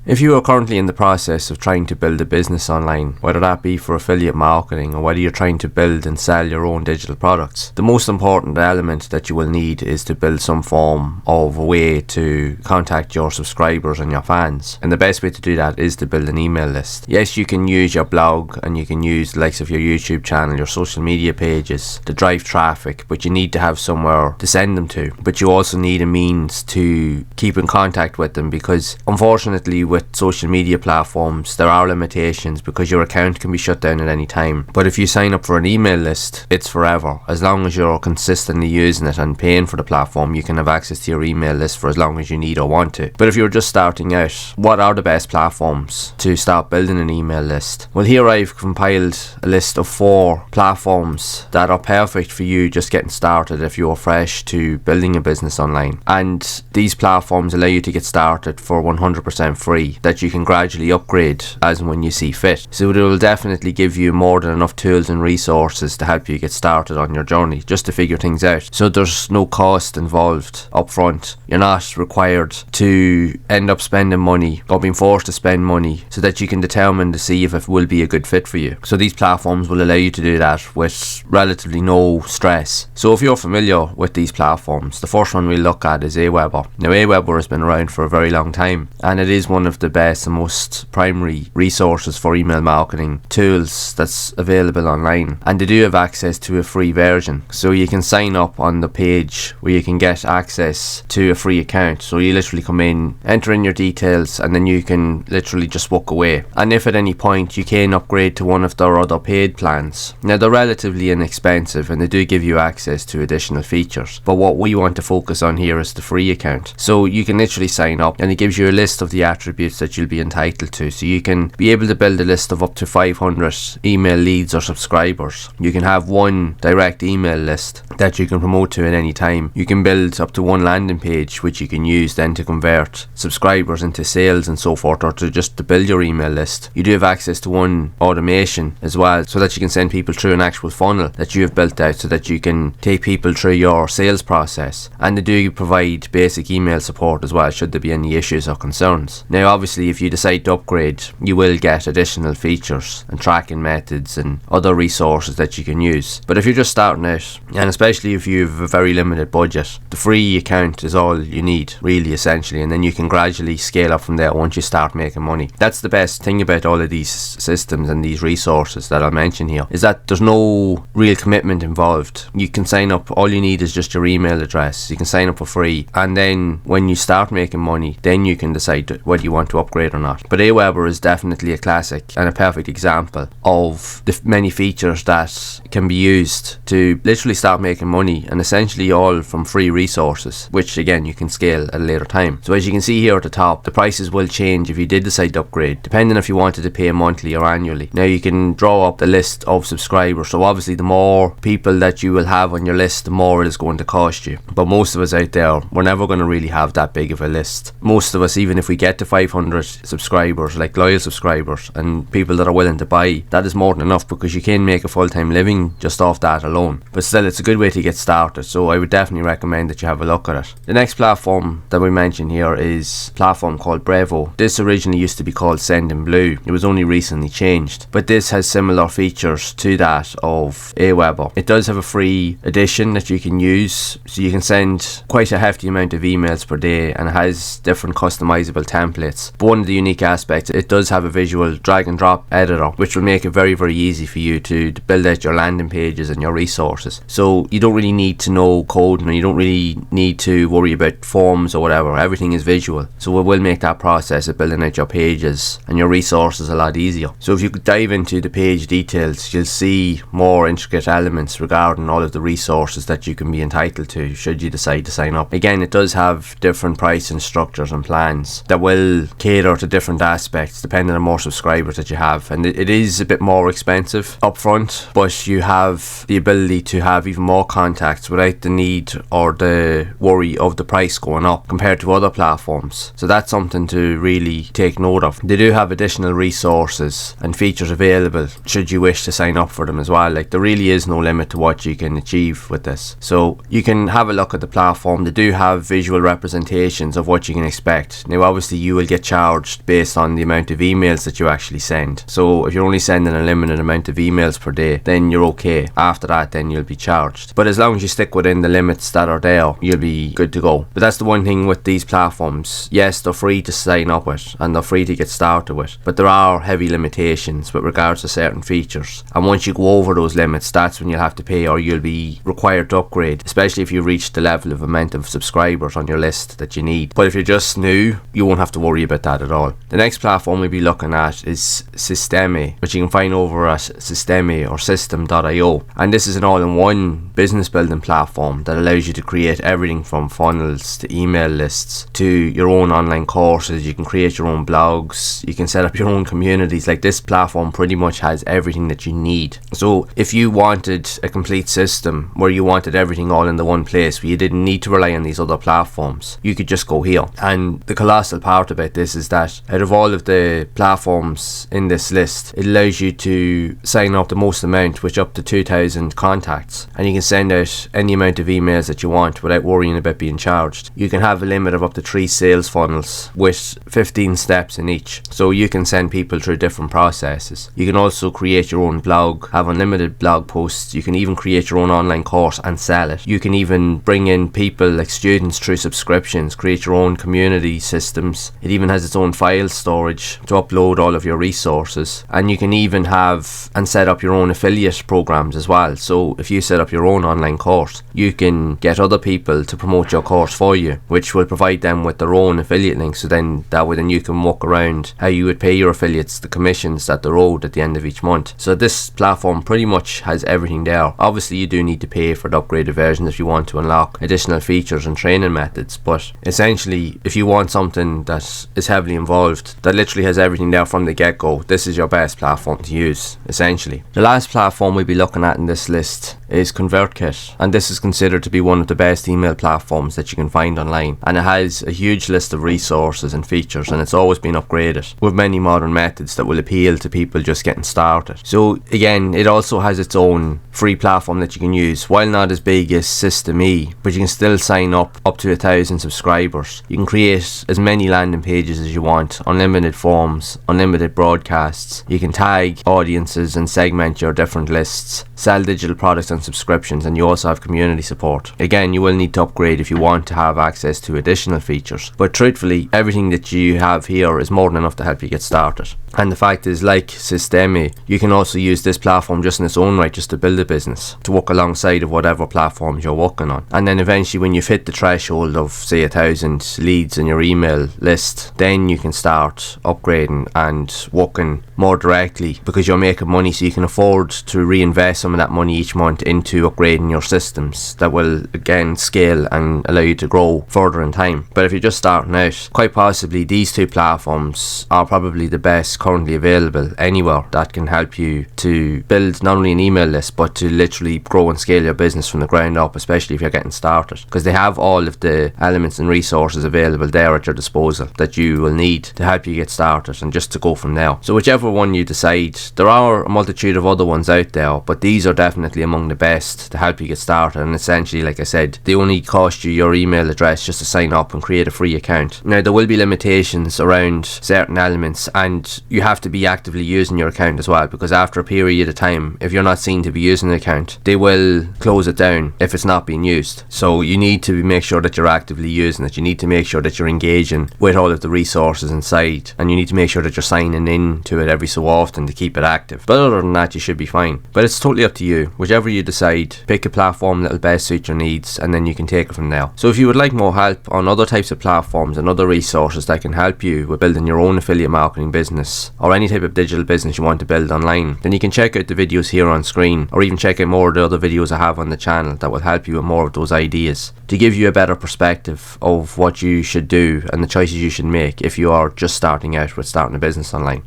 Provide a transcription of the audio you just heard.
If you are currently in the process of trying to build a business online, whether that be for affiliate marketing or whether you're trying to build and sell your own digital products, the most important element that you will need is to build some form of a way to contact your subscribers and your fans. And the best way to do that is to build an email list. Yes, you can use your blog and you can use the likes of your YouTube channel, your social media pages to drive traffic, but you need to have somewhere to send them to. But you also need a means to keep in contact with them, because unfortunately with social media platforms there are limitations, because your account can be shut down at any time. But if you sign up for an email list, it's forever. As long as you're consistently using it and paying for the platform, you can have access to your email list for as long as you need or want to. But if you're just starting out, what are the best platforms to start building an email list? Well, here I've compiled a list of 4 platforms that are perfect for you just getting started if you're fresh to building a business online. And these platforms allow you to get started for 100% free, that you can gradually upgrade as and when you see fit. So it will definitely give you more than enough tools and resources to help you get started on your journey, just to figure things out. So there's no cost involved up front. You're not required to end up spending money or being forced to spend money, so that you can determine to see if it will be a good fit for you. So these platforms will allow you to do that with relatively no stress. So if you're familiar with these platforms, the first one we'll look at is Aweber. Now Aweber has been around for a very long time, and it is one of the best and most primary resources for email marketing tools that's available online. And they do have access to a free version, so you can sign up on the page where you can get access to a free account. So you literally come in, enter in your details, and then you can literally just walk away. And if at any point you can upgrade to one of their other paid plans. Now they're relatively inexpensive and they do give you access to additional features, but what we want to focus on here is the free account. So you can literally sign up and it gives you a list of the attributes that you'll be entitled to. So you can be able to build a list of up to 500 email leads or subscribers. You can have one direct email list that you can promote to at any time. You can build up to one landing page which you can use then to convert subscribers into sales and so forth, or to just to build your email list. You do have access to one automation as well, so that you can send people through an actual funnel that you have built out, so that you can take people through your sales process. And they do provide basic email support as well, should there be any issues or concerns. Now obviously if you decide to upgrade, you will get additional features and tracking methods and other resources that you can use. But if you're just starting out, and especially if you have a very limited budget, the free account is all you need, really, essentially, and then you can gradually scale up from there once you start making money. That's the best thing about all of these systems and these resources that I'll mention here, is that there's no real commitment involved. You can sign up, all you need is just your email address. You can sign up for free, and then when you start making money, then you can decide whether you want to upgrade or not. But Aweber is definitely a classic and a perfect example of the many features that can be used to literally start making money, and essentially all from free resources, which again you can scale at a later time. So as you can see here at the top, the prices will change if you did decide to upgrade, depending if you wanted to pay monthly or annually. Now you can draw up the list of subscribers, so obviously the more people that you will have on your list, the more it is going to cost you. But most of us out there, we're never going to really have that big of a list. Most of us, even if we get to 500 subscribers, like loyal subscribers and people that are willing to buy, that is more than enough, because you can make a full-time living just off that alone. But still, it's a good way to get started, so I would definitely recommend that you have a look at it. The next platform that we mention here is a platform called Brevo. This originally used to be called Sendinblue. It was only recently changed, but this has similar features to that of Aweber. It does have a free edition that you can use, so you can send quite a hefty amount of emails per day, and it has different customizable templates. But one of the unique aspects, it does have a visual drag and drop editor, which will make it very, very easy for you to build out your landing pages and your resources. So you don't really need to know coding, and you don't really need to worry about forms or whatever. Everything is visual, so it will make that process of building out your pages and your resources a lot easier. So if you could dive into the page details, you'll see more intricate elements regarding all of the resources that you can be entitled to should you decide to sign up. Again, it does have different pricing structures and plans that will cater to different aspects depending on more subscribers that you have, and it is a bit more expensive up front, but you have the ability to have even more contacts without the need or the worry of the price going up compared to other platforms. So that's something to really take note of. They do have additional resources and features available should you wish to sign up for them as well. Like, there really is no limit to what you can achieve with this. So you can have a look at the platform. They do have visual representations of what you can expect. Now obviously you will get get charged based on the amount of emails that you actually send. So if you're only sending a limited amount of emails per day, then you're okay. After that, then you'll be charged. But as long as you stick within the limits that are there, you'll be good to go. But that's the one thing with these platforms. Yes, they're free to sign up with and they're free to get started with, but there are heavy limitations with regards to certain features. And once you go over those limits, that's when you'll have to pay, or you'll be required to upgrade, especially if you reach the level of amount of subscribers on your list that you need. But if you're just new, you won't have to worry about that at all. The next platform we'll be looking at is Systeme, which you can find over at Systeme or System.io. And this is an all-in-one business building platform that allows you to create everything from funnels to email lists to your own online courses. You can create your own blogs, you can set up your own communities. Like, this platform pretty much has everything that you need. So if you wanted a complete system where you wanted everything all in the one place, where you didn't need to rely on these other platforms, you could just go here. And the colossal part about this is that out of all of the platforms in this list, it allows you to sign up the most amount, which up to 2,000 contacts, and you can send out any amount of emails that you want without worrying about being charged. You can have a limit of up to 3 sales funnels with 15 steps in each, so you can send people through different processes. You can also create your own blog, have unlimited blog posts. You can even create your own online course and sell it. You can even bring in people like students through subscriptions, create your own community systems. It even has its own file storage to upload all of your resources, and you can even have and set up your own affiliate programs as well. So if you set up your own online course, you can get other people to promote your course for you, which will provide them with their own affiliate links. So then that way, then you can work around how you would pay your affiliates the commissions that they're owed at the end of each month. So this platform pretty much has everything there. Obviously, you do need to pay for the upgraded version if you want to unlock additional features and training methods, but essentially, if you want something that is heavily involved, that literally has everything there from the get-go, this is your best platform to use, essentially. The last platform we'll be looking at in this list is ConvertKit, and this is considered to be one of the best email platforms that you can find online, and it has a huge list of resources and features, and it's always been upgraded with many modern methods that will appeal to people just getting started. So again, it also has its own free platform that you can use. While not as big as Systeme, but you can still sign up to 1,000 subscribers. You can create as many landing pages as you want, unlimited forms, unlimited broadcasts. You can tag audiences and segment your different lists, sell digital products and subscriptions, and you also have community support. Again, you will need to upgrade if you want to have access to additional features, but truthfully, everything that you have here is more than enough to help you get started. And the fact is, like Systeme, you can also use this platform just in its own right, just to build a business, to work alongside of whatever platforms you're working on. And then eventually, when you've hit the threshold of say 1,000 leads in your email list, then you can start upgrading and working more directly, because you're making money, so you can afford to reinvest some of that money each month into upgrading your systems that will again scale and allow you to grow further in time. But if you're just starting out, quite possibly these two platforms are probably the best currently available anywhere that can help you to build not only an email list, but to literally grow and scale your business from the ground up, especially if you're getting started, because they have all of the elements and resources available there at your disposal that you will need to help you get started and just to go from there. So whichever one you decide, there are a multitude of other ones out there, but these are definitely among the best to help you get started. And essentially, like I said, they only cost you your email address just to sign up and create a free account. Now, there will be limitations around certain elements, and you have to be actively using your account as well, because after a period of time, if you're not seen to be using the account, they will close it down if it's not being used. So you need to make sure that you're actively using it. You need to make sure that you're engaging with all of the resources inside, and you need to make sure that you're signing in to it every so often to keep it active. But other than that, you should be fine. But it's totally up to you. Whichever you decide, pick a platform that will best suit your needs, and then you can take it from there. So if you would like more help on other types of platforms and other resources that can help you with building your own affiliate marketing business, or any type of digital business you want to build online, then you can check out the videos here on screen, or even check out more of the other videos I have on the channel that will help you with more of those ideas, to give you a better perspective of what you should do and the choices you should make if you are just starting out with starting a business online.